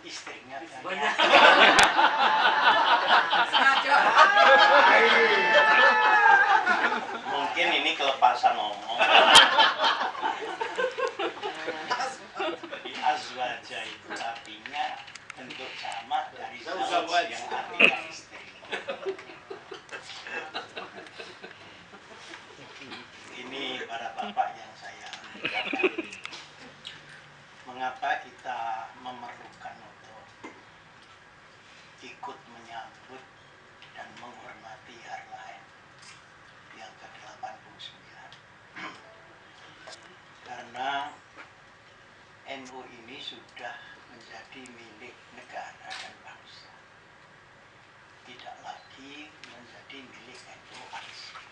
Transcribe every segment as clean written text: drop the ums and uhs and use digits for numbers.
istrinya banyak. Mungkin ini kelepasan ngomong. Di azwaja itu artinya bentuk sama dari zawaj yang artinya istri. Ini para bapak yang saya muliakan. Mengapa kita memerlukan untuk ikut menyambut dan menghormati Harlain yang ke-89? Karena NU ini sudah menjadi milik negara dan bangsa, tidak lagi menjadi milik NU asing.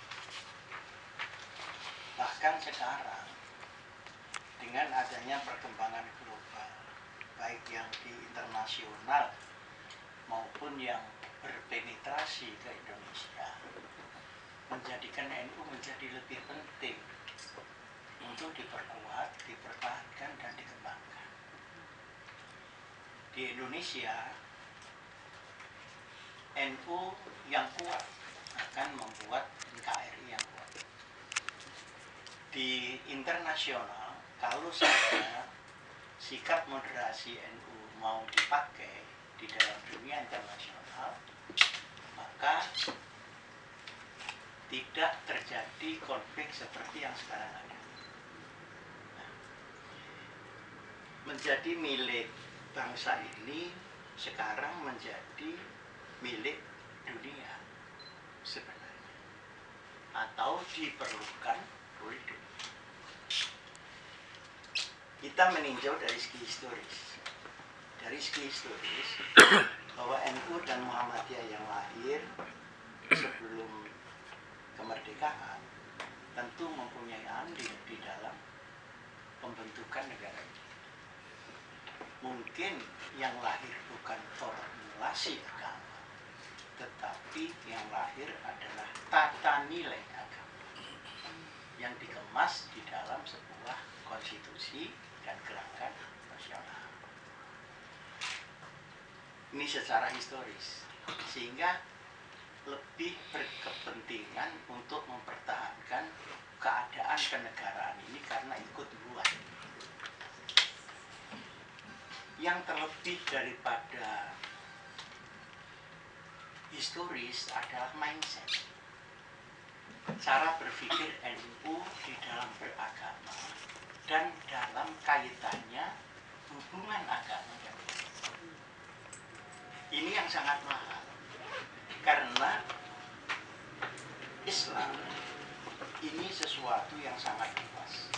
Bahkan sekarang dengan adanya perkembangan global, baik yang di internasional maupun yang berpenetrasi ke Indonesia, menjadikan NU menjadi lebih penting untuk diperkuat, dipertahankan, dan dikembangkan. Di Indonesia, NU yang kuat akan membuat NKRI yang kuat. Di internasional, kalau saja sikap moderasi NU mau dipakai di dalam dunia internasional, maka tidak terjadi konflik seperti yang sekarang ada. Nah, menjadi milik bangsa ini sekarang menjadi milik dunia sebenarnya, atau diperlukan oleh dunia. Kita meninjau dari segi historis. Dari segi historis, bahwa NU dan Muhammadiyah yang lahir sebelum kemerdekaan tentu mempunyai andil di dalam pembentukan negara ini. Mungkin yang lahir bukan formulasi agama, tetapi yang lahir adalah tata nilai agama yang dikemas di dalam sebuah konstitusi dan gerakan nasional. Ini secara historis, sehingga lebih berkepentingan untuk mempertahankan keadaan kenegaraan ini karena ikut buat. Yang terlebih daripada historis adalah mindset, cara berpikir NU di dalam beragama dan dalam kaitannya hubungan agama dan ini yang sangat mahal, karena Islam ini sesuatu yang sangat luas,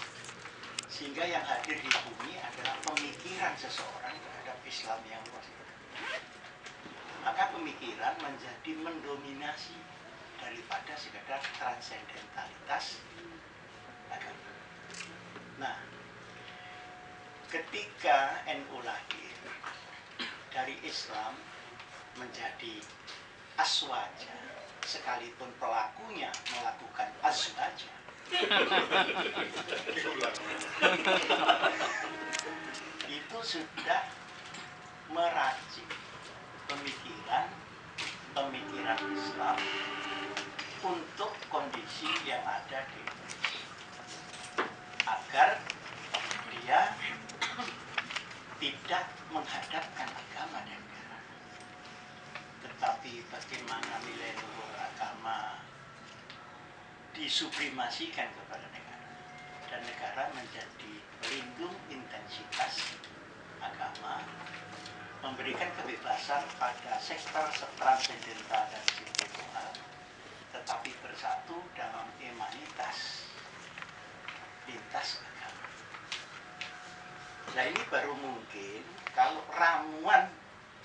sehingga yang hadir di bumi adalah pemikiran seseorang terhadap Islam yang luas itu. Maka pemikiran menjadi mendominasi daripada sekedar transendentalitas agama. Nah, ketika NU lahir dari Islam menjadi aswaja, sekalipun pelakunya melakukan azwaja, itu sudah meracik pemikiran Islam untuk kondisi yang ada di Indonesia, agar dia tidak menghadapkan agama dan negara, tetapi bagaimana nilai luhur agama disublimasikan kepada negara, dan negara menjadi pelindung intensitas agama, memberikan kebebasan pada sektor transendental dan spiritual, tetapi bersatu dalam emanitas lintas agama. Nah, ini baru mungkin kalau ramuan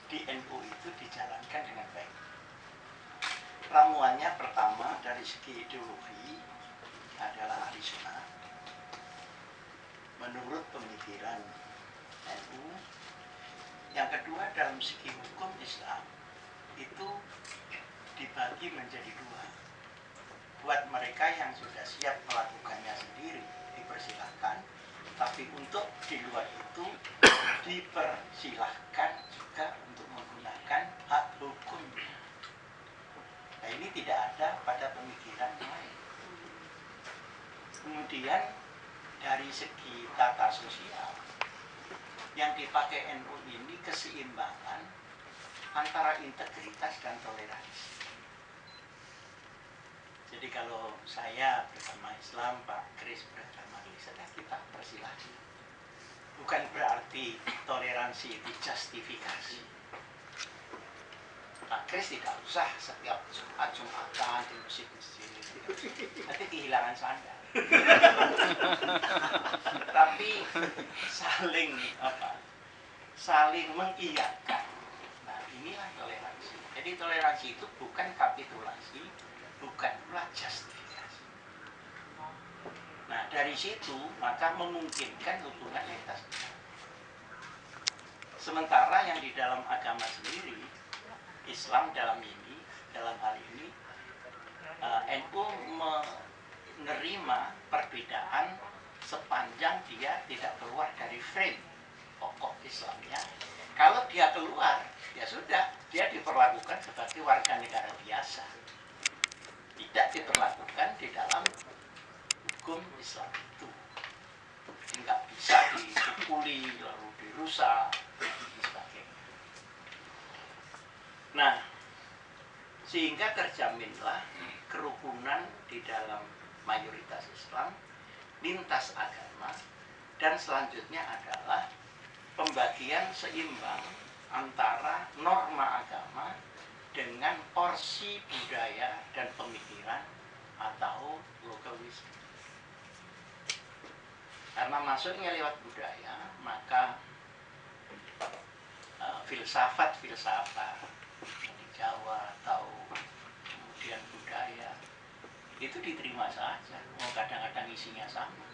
di NU itu dijalankan dengan baik. Ramuannya pertama dari segi ideologi adalah ahli sunnah. Menurut pemikiran NU, yang kedua dalam segi hukum Islam itu dibagi menjadi dua. Buat mereka yang sudah siap melakukannya sendiri dipersilahkan, tapi untuk di luar itu dipersilahkan juga untuk menggunakan hak hukum. Nah, ini tidak ada pada pemikiran lain. Kemudian dari segi tata sosial, yang dipakai NU ini keseimbangan antara integritas dan toleransi. Jadi kalau saya beragama Islam, Pak Kris beragama Kristen, kita persilahkan. Bukan berarti toleransi dijustifikasi. Pak Kris tidak usah setiap Jumatan di masjid-masjid, nanti kehilangan sandal. Tapi saling mengiyakan. Nah, inilah toleransi. Jadi toleransi itu bukan kapitulasi, bukan pula justifikasi. Nah, dari situ maka memungkinkan hubungan lintas agama. Sementara yang di dalam agama sendiri, Islam dalam hal ini NU menerima perbedaan sepanjang dia tidak keluar dari frame pokok Islamnya. Kalau dia keluar, ya sudah, dia diperlakukan sebagai warga negara biasa, tidak diperlakukan di dalam hukum Islam itu. Nggak bisa dipukuli lalu dirusak dan sebagainya. Nah, sehingga terjaminlah kerukunan di dalam mayoritas Islam, lintas agama, dan selanjutnya adalah pembagian seimbang antara norma agama dengan porsi budaya dan pemikiran atau lokalisme. Karena masuknya lewat budaya, maka filsafat-filsafat di Jawa atau kemudian budaya itu diterima saja, kadang-kadang isinya sama.